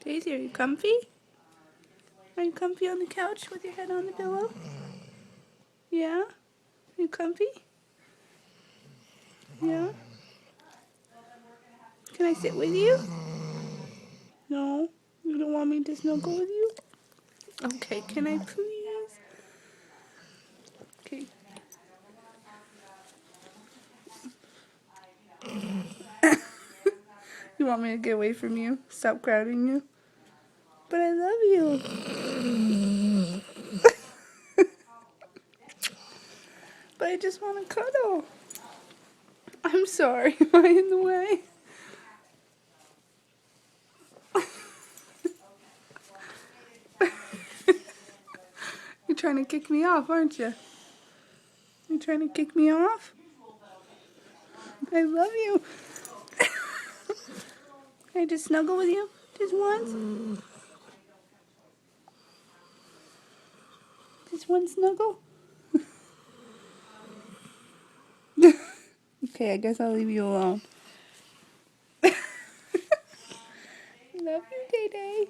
Daisy, are you comfy? Are you comfy on the couch with your head on the pillow? Yeah? Are you comfy? Yeah? Can I sit with you? No? You don't want me to snuggle with you? Okay, can I please? Okay. You want me to get away from you? Stop crowding you? But I love you. But I just want to cuddle. I'm sorry. Am I in the way? You're trying to kick me off, aren't you? You trying to kick me off? I love you. Can I just snuggle with you? Just once? Just one snuggle? Okay, I guess I'll leave you alone. Love you, Day Day.